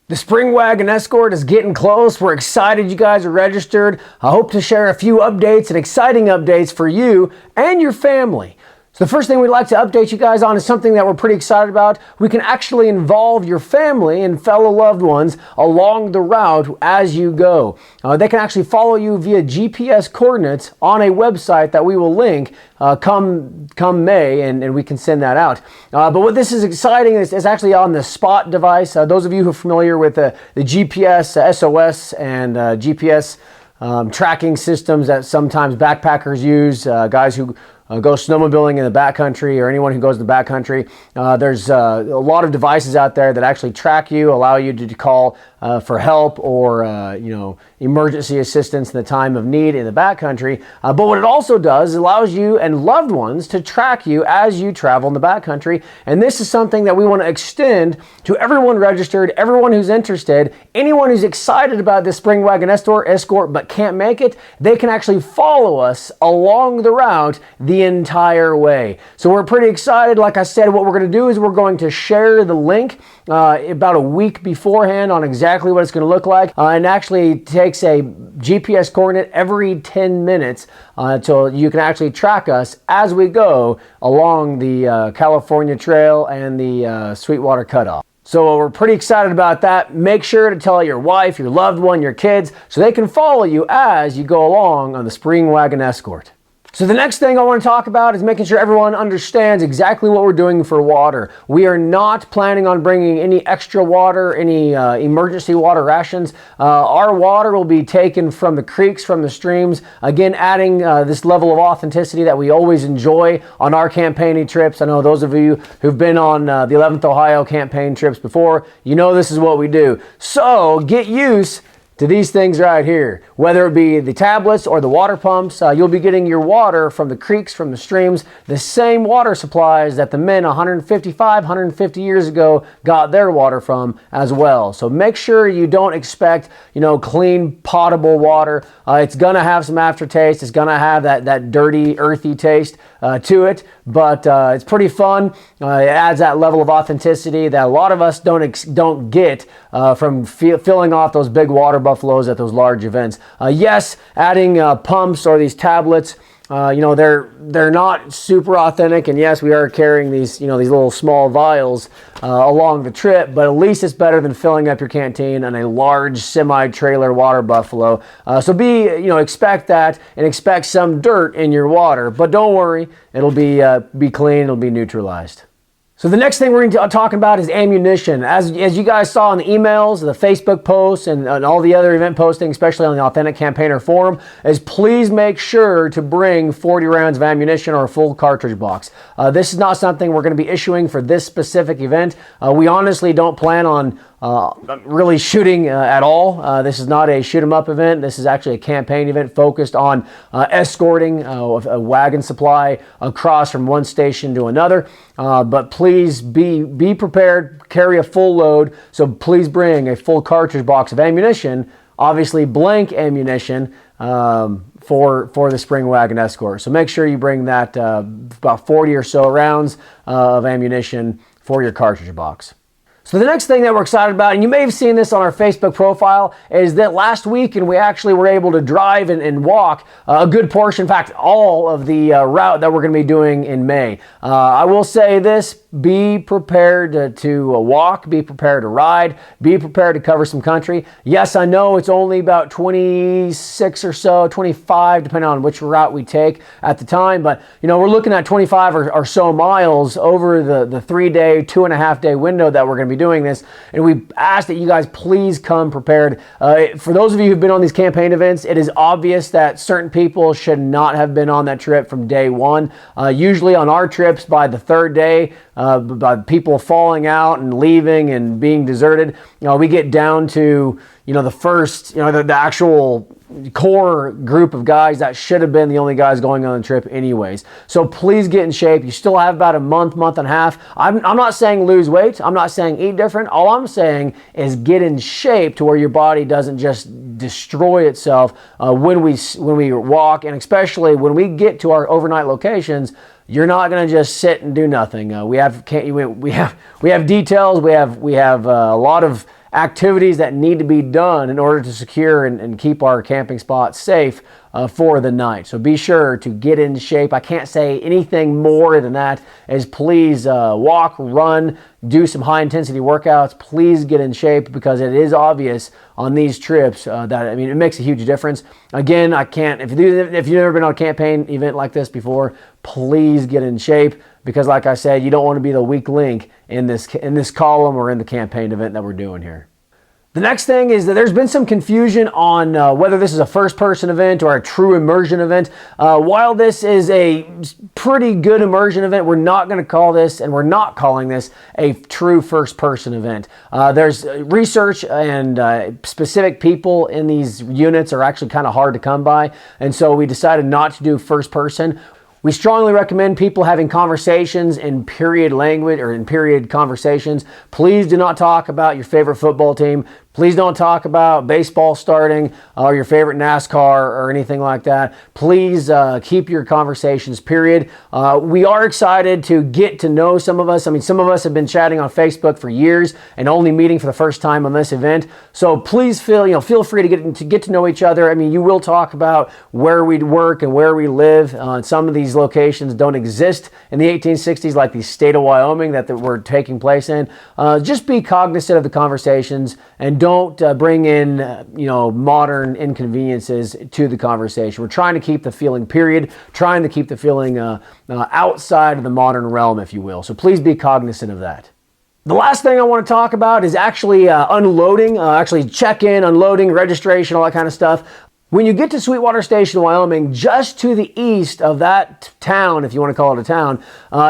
The spring Wagon Escort is getting close. We're excited you guys are registered. I hope to share a few updates and exciting updates for you and your family. So the first thing we'd like to update you guys on is something that we're pretty excited about. We can actually involve your family and fellow loved ones along the route as you go. They can actually follow you via GPS coordinates on a website that we will link come May, and we can send that out. But what this is exciting is actually on the Spot device. Those of you who are familiar with the GPS SOS and GPS tracking systems that sometimes backpackers use, guys who go snowmobiling in the backcountry, or anyone who goes to the backcountry. There's a lot of devices out there that actually track you, allow you to call for help or emergency assistance in the time of need in the backcountry. But what it also does is allows you and loved ones to track you as you travel in the backcountry. And this is something that we want to extend to everyone registered, everyone who's interested, anyone who's excited about this spring Wagon Escort but can't make it. They can actually follow us along the route the entire way. So we're pretty excited. Like I said, what we're going to do is we're going to share the link about a week beforehand on exactly what it's going to look like, and actually takes a GPS coordinate every 10 minutes until you can actually track us as we go along the California Trail and the Sweetwater Cutoff. So we're pretty excited about that. Make sure to tell your wife, your loved one, your kids, so they can follow you as you go along on the spring Wagon Escort. So the next thing I want to talk about is making sure everyone understands exactly what we're doing for water. We are not planning on bringing any extra water, any emergency water rations. Our water will be taken from the creeks, from the streams. Again, adding this level of authenticity that we always enjoy on our campaigning trips. I know those of you who've been on the 11th Ohio campaign trips before, you know this is what we do. So get used to these things right here. Whether it be the tablets or the water pumps, you'll be getting your water from the creeks, from the streams, the same water supplies that the men 150 years ago got their water from as well. So make sure you don't expect, clean, potable water. It's gonna have some aftertaste. It's gonna have that dirty, earthy taste to it, but it's pretty fun. It adds that level of authenticity that a lot of us don't get from filling off those big water buffaloes at those large events. Yes, adding pumps or these tablets, they're not super authentic, and yes, we are carrying these little small vials along the trip, but at least it's better than filling up your canteen on a large semi-trailer water buffalo. So expect that, and expect some dirt in your water, but don't worry, it'll be clean, it'll be neutralized. So the next thing we're going to talk about is ammunition. As you guys saw in the emails, the Facebook posts, and all the other event posting, especially on the Authentic Campaigner forum, is please make sure to bring 40 rounds of ammunition or a full cartridge box. This is not something we're going to be issuing for this specific event. We honestly don't plan on really shooting at all. This is not a shoot 'em up event. This is actually a campaign event focused on escorting a wagon supply across from one station to another. But please be prepared, carry a full load. So please bring a full cartridge box of ammunition, obviously blank ammunition, for the spring Wagon Escort. So make sure you bring that about 40 or so rounds of ammunition for your cartridge box. So the next thing that we're excited about, and you may have seen this on our Facebook profile, is that last weekend we actually were able to drive and walk a good portion, in fact, all of the route that we're going to be doing in May. I will say this, be prepared to walk, be prepared to ride, be prepared to cover some country. Yes, I know it's only about 26 or so, 25, depending on which route we take at the time, but we're looking at 25 or so miles over the 3-day, 2.5-day window that we're going to be doing this, and we ask that you guys please come prepared. For those of you who've been on these campaign events, it is obvious that certain people should not have been on that trip from day one. Usually on our trips, by the third day, by people falling out and leaving and being deserted, we get down to the first, the actual core group of guys that should have been the only guys going on the trip anyways. So please get in shape. You still have about a month and a half. I'm not saying lose weight. I'm not saying eat different. All I'm saying is get in shape to where your body doesn't just destroy itself when we walk, and especially when we get to our overnight locations. You're not going to just sit and do nothing. We have details. We have a lot of activities that need to be done in order to secure and keep our camping spots safe for the night. So be sure to get in shape. I can't say anything more than that. Is please walk, run, do some high intensity workouts. Please get in shape, because it is obvious on these trips that, I mean, it makes a huge difference. Again, I can't, if you've never been on a campaign event like this before, please get in shape, because like I said, you don't want to be the weak link in this column or in the campaign event that we're doing here. The next thing is that there's been some confusion on whether this is a first-person event or a true immersion event. While this is a pretty good immersion event, we're not going to call this, and we're not calling this, a true first-person event. There's research, and specific people in these units are actually kind of hard to come by, and so we decided not to do first-person. We strongly recommend people having conversations in period language or in period conversations. Please do not talk about your favorite football team. Please don't talk about baseball starting or your favorite NASCAR or anything like that. Please keep your conversations period. We are excited to get to know some of us. I mean, some of us have been chatting on Facebook for years and only meeting for the first time on this event. So please feel free to get to know each other. I mean, you will talk about where we work and where we live. Some of these locations don't exist in the 1860s, like the state of Wyoming that we're taking place in. Just be cognizant of the conversations, and don't bring in modern inconveniences to the conversation. We're trying to keep the feeling period, trying to keep the feeling outside of the modern realm, if you will. So please be cognizant of that. The last thing I want to talk about is actually unloading, actually check-in, unloading, registration, all that kind of stuff. When you get to Sweetwater Station, Wyoming, just to the east of that town, if you want to call it a town,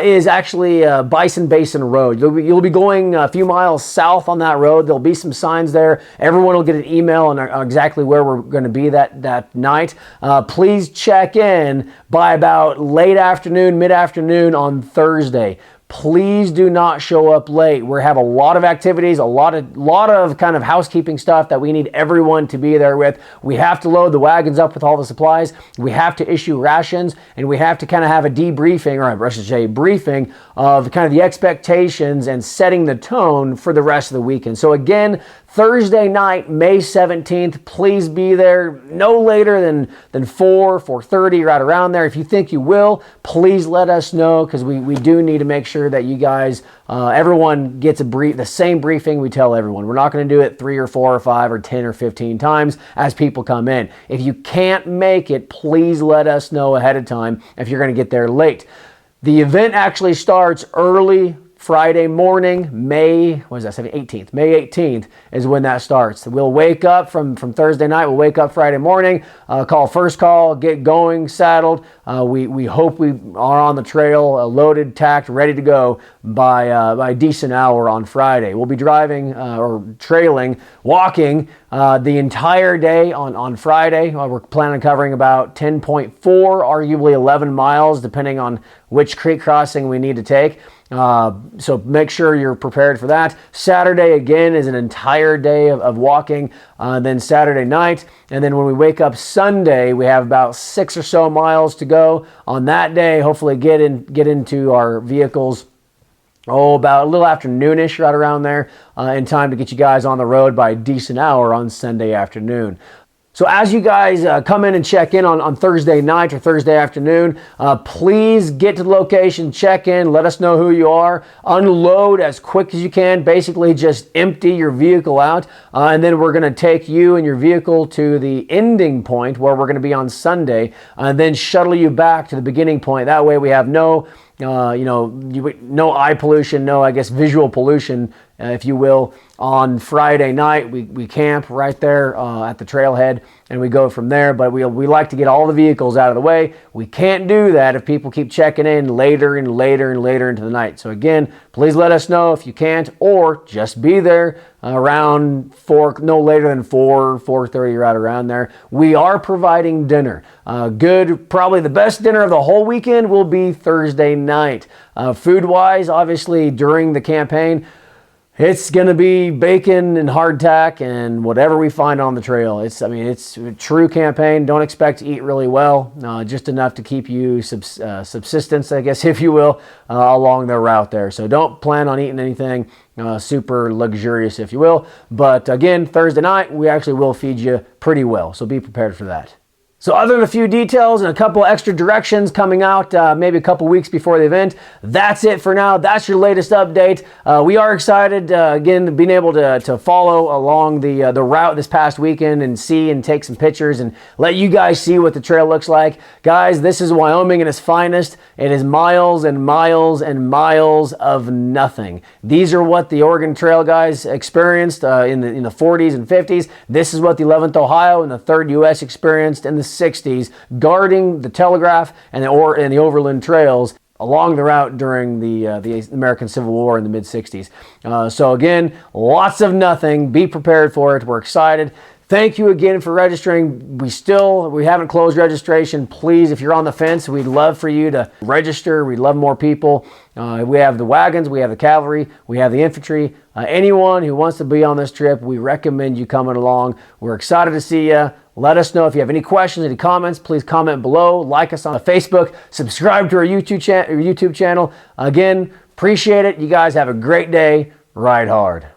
is actually Bison Basin Road. You'll be going a few miles south on that road. There'll be some signs there. Everyone will get an email on exactly where we're going to be that night. Please check in by about late afternoon, mid-afternoon on Thursday. Please do not show up late. We have a lot of activities, a lot of kind of housekeeping stuff that we need everyone to be there with. We have to load the wagons up with all the supplies. We have to issue rations, and we have to kind of have a debriefing, or I should say briefing, of kind of the expectations and setting the tone for the rest of the weekend. So again, Thursday night, May 17th, please be there no later than 4:30, right around there. If you think you will, please let us know, because we do need to make sure that you guys, everyone gets the same briefing we tell everyone. We're not going to do it 3 or 4 or 5 or 10 or 15 times as people come in. If you can't make it, please let us know ahead of time if you're going to get there late. The event actually starts early Friday morning, May 18th. May 18th is when that starts. We'll wake up from Thursday night. We'll wake up Friday morning, call first call, get going, saddled. We hope we are on the trail, loaded, tacked, ready to go by a decent hour on Friday. We'll be driving or trailing, walking the entire day on Friday. We're planning on covering about 10.4, arguably 11 miles, depending on which creek crossing we need to take. So make sure you're prepared for that. Saturday, again, is an entire day of walking. Then Saturday night, and then when we wake up Sunday, we have about 6 or so miles to go on that day. Hopefully get into our vehicles about a little after noonish, right around there, in time to get you guys on the road by a decent hour on Sunday afternoon. So as you guys come in and check in on Thursday night or Thursday afternoon, please get to the location, check in, let us know who you are, unload as quick as you can, basically just empty your vehicle out, and then we're going to take you and your vehicle to the ending point where we're going to be on Sunday, and then shuttle you back to the beginning point. That way we have no eye pollution, no, I guess, visual pollution, if you will. On Friday night, we camp right there at the trailhead, and we go from there. But we like to get all the vehicles out of the way. We can't do that if people keep checking in later and later and later into the night. So again, please let us know if you can't, or just be there around 4, no later than 4:30, right around there. We are providing dinner. Probably the best dinner of the whole weekend will be Thursday night. Food-wise, obviously, during the campaign, It's going to be bacon and hardtack and whatever we find on the trail. It's a true campaign. Don't expect to eat really well, just enough to keep you subsistence, I guess, if you will, along the route there. So don't plan on eating anything super luxurious, if you will. But again, Thursday night, we actually will feed you pretty well. So be prepared for that. So other than a few details and a couple extra directions coming out maybe a couple weeks before the event, that's it for now. That's your latest update. We are excited, again, being able to follow along the route this past weekend and see and take some pictures and let you guys see what the trail looks like. Guys, this is Wyoming in its finest. It is miles and miles and miles of nothing. These are what the Oregon Trail guys experienced in the 40s and 50s. This is what the 11th Ohio and the 3rd U.S. experienced in the 60s, guarding the telegraph and the overland trails along the route during the American Civil War in the mid-60s. So again, lots of nothing. Be prepared for it. We're excited. Thank you again for registering. We haven't closed registration. Please, if you're on the fence, we'd love for you to register. We'd love more people. We have the wagons, we have the cavalry, we have the infantry. Anyone who wants to be on this trip, we recommend you coming along. We're excited to see you. Let us know if you have any questions, any comments. Please comment below. Like us on Facebook. Subscribe to our YouTube channel. Again, appreciate it. You guys have a great day. Ride hard.